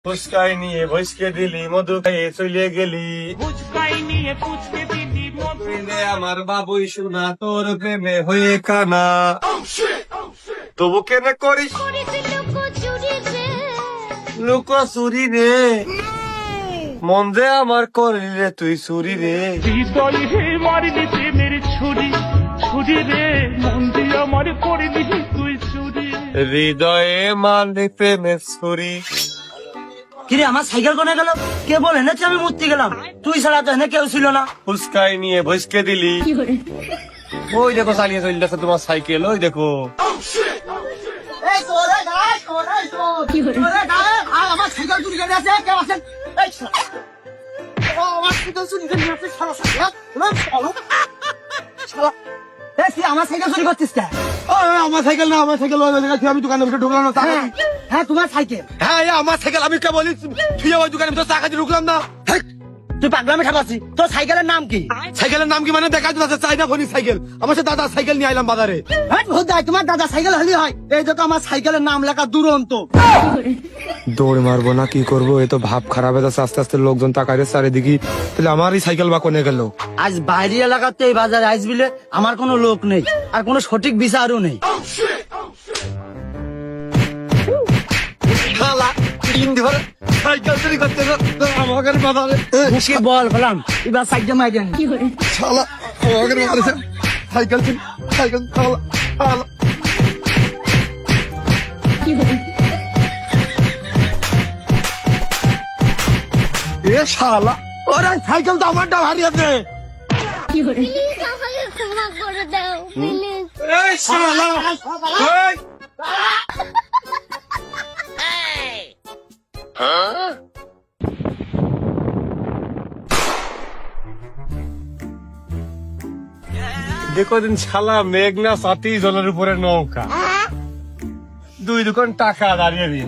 ফুচকাই নিয়ে ভইসকে দিলি, মধু খাইয়ে চলে গেলি। ফুচকাই নিয়ে পুচকে দিদি মধু তুইলে আমার বাবুই শোনা, তোর প্রেমে হয়ে কানা। তবু কেন করিস লুকো চুরি রে, মন যে আমার করলি তুই চুরি রে। হৃদয় হে মারলি প্রেমের ছুরি ছুরি রে, মন দিয়ে আমার করলি তুই চুরি। হৃদয়ে মারলি প্রেমের ছুরি। কিরে আমার সাইকেল কোনে গেল? কে বলে এনেছে আমি মূর্তি গেলাম? তুই ছাড়া তো এনে কেউ ছিল না। ফুচকাই নিয়ে ভইসকে দিলি। ওই দেখো চালিয়ে চলতেছে তোমার সাইকেল, ওই দেখো। আমার সাইকেল চুরি করে আছে, কেউ আছেন? এই শালা। ও, আমার সাইকেল চুরি করে নিয়ে আসছে, শালা, শালা। শালা। এই, তুই আমার সাইকেল চুরি করছিস কে? আমার সাইকেল না, আমার সাইকেল আমি দোকানের ভিতরে ঢুকলাম না। হ্যাঁ, হ্যাঁ তোমার সাইকেল। হ্যাঁ আমার সাইকেল, আমি কে বলি তুই ওই দোকানের ভিতরে টাকা দিয়ে ঢুকলাম না। তুই পাগলামে ঠাপাচ্ছিস। তোর সাইকেলের নাম কি? সাইকেলের নাম কি মানে দেখা যাচ্ছে চাইনা ফোনি সাইকেল। আমার সাথে দাদা সাইকেল নিয়ে আইলাম বাজারে। হ্যাঁ, ভোদাই, তোমার দাদা সাইকেল হলি হয়। এই দেখো আমার সাইকেলের নাম লেখা দুরন্ত। দৌড় মারবো না কি করবো, এ তো ভাব খারাপ হয়ে যাচ্ছে। আস্তে আস্তে লোকজন তাকায় চারিদিকে, তাহলে আমারই সাইকেল বা কোনে গেল। আজ বাইরে এলাকাতে এই বাজারে আসবিলে আমার কোনো লোক নেই, আর কোনো সঠিক বিচারও নেই। সাইকেল চুরি করতে আমাদের বাজারে মুখে বল ফেলাম, এবার সাইকেল মাই দেন। শালা আমাদের বাজারে সাইকেল চুরি, সাইকেল শালা শালা। এ শালা, ওরে সাইকেল তো আমারটা ভারী আছে। প্লিজ আমাকে ক্ষমা করে দাও প্লিজ। এই শালা, এই দেখো দিন শালা মেঘনা সাথী জলের উপরে নৌকা, দুই দোকান টাকা দাঁড়িয়ে দিয়ে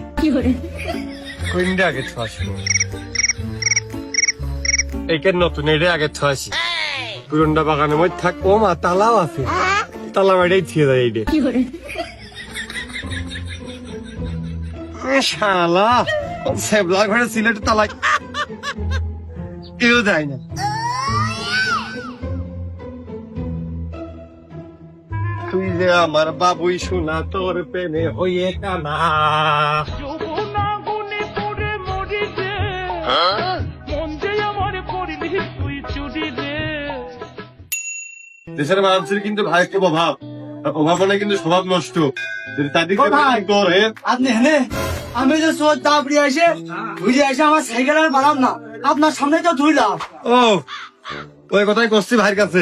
কোনটা আগে ছয়াশি, এইখানে নতুন এটা আগে ছয়াশি। পুরনটা বাগানের মধ্যে থাক, ও মা তালাও আছে, তালা মাইটাই থিয়ে যায় এইটা। শালা সেবলা ঘরে সিলেট তালা কেউ দেয় না। তুই যে আমার বাবুই শোনা, তোর প্রেমে হয়ে কানা। যৌবনা গুনে পড়ে মরি রে, মন দিয়ে আমার করলি তুই চুরি রে। দেশের মানুষের কিন্তু ভাই খুব অভাব, আর অভাব মানে কিন্তু স্বভাব নষ্ট। যদি তাদেরকে ও ভাই। করে আপনি হেনে, আমি যে চোর দাবড়ি এসে ধুইলে এসে আমার সাইকেল আর বাড়াম না, আপনার সামনে তো ধুইলাম। ও ওই কথাই করছি ভাইয়ের কাছে।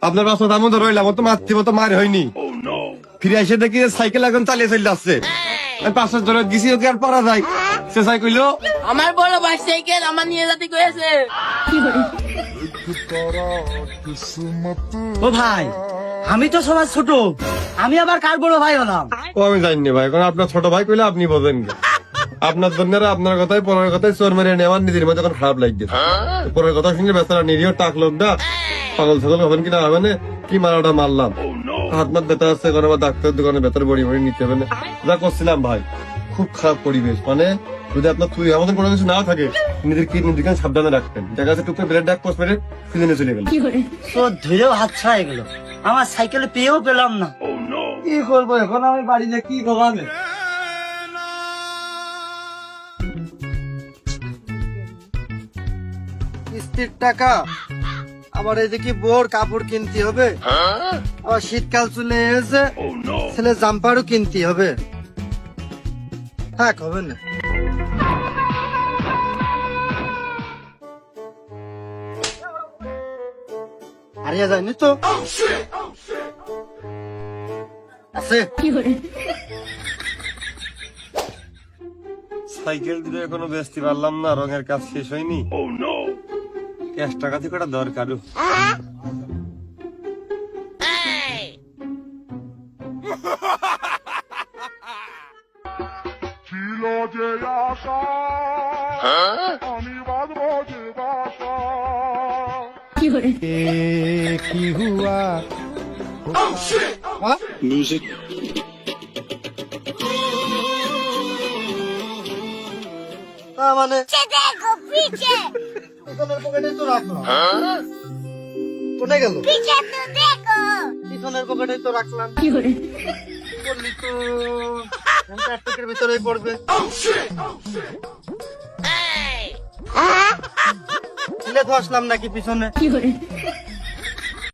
আপনার পাঁচ দামও তো রইলাম, ও তো মাতৃ তো মার হয়নি। ফিরে এসে দেখি সাইকেল এখন চালিয়ে চলে যাচ্ছে। আমি 500 জন গেছি, ওকে আর পড়া যায়। সে সাই কইলো আমার বড় ভাই সাইকেল আমার নিয়ে যেতে কয়েছে। ও ভাই, আমি তো সবার ছোট, আমি আবার কার বড় ভাই হলাম? ও আমি জানি ভাই, কারণ আপনার ছোট ভাই কইলে আপনি বোঝেন না। আপনার জন্য আপনার কথাই পরের কথাই চোর মেরে নেওয়ার নিজের মধ্যে এখন খারাপ লাগছে। পরের কথা শুনে বেচারা নিরীহ টাক লোক না পাগল ছাগল হবেন কিনা হবে না, কি মারাটা মারলাম। হাত মাত ব্যথা আছে, কোনো আবার ডাক্তারের দোকানে ভেতরে বড়ি বড়ি নিতে হবে না। যা করছিলাম ভাই, খুব খারাপ পরিবেশ। মানে যদি আপনার তুই আমাদের কোনো কিছু না থাকে, নিজের কিডনি দিকে সাবধানে রাখতেন। দেখা যাচ্ছে টুকরে ব্রেড ডাক পোস্ট মেরে ফিলিনে চলে গেল। তো ধীরেও হাত ছাড়া গেল, আমার সাইকেল পেয়েও পেলাম না। কি করবো এখন আমি বাড়িতে, কি দোকানে? কিস্তির টাকা, আবার এদিকে বোর কাপড় কিনতে হবে, আবার শীতকাল চলে এসে ছেলে জাম্পারও কিনতে হবে। থাক, হবে না। হারিয়ে যায়নি তো? আছে সাইকেল দিলে এখনো বেচতে পারলাম না, রঙের কাজ শেষ হয়নি। ক্যাশ টাকা দিয়ে কটা দরকার। ছিল যে আশা আমি বাঁধবো যে বাসা। কি হুয়া তা মানে देखो पीछे পিছনের পকেটে তো রাখলাম কোথায় গেল पीछे तो देखो পিছনের পকেটে তো রাখলাম বললি তো প্লাস্টিকের ভিতরেই পড়বে খুলে তো আসলাম নাকি পিছনে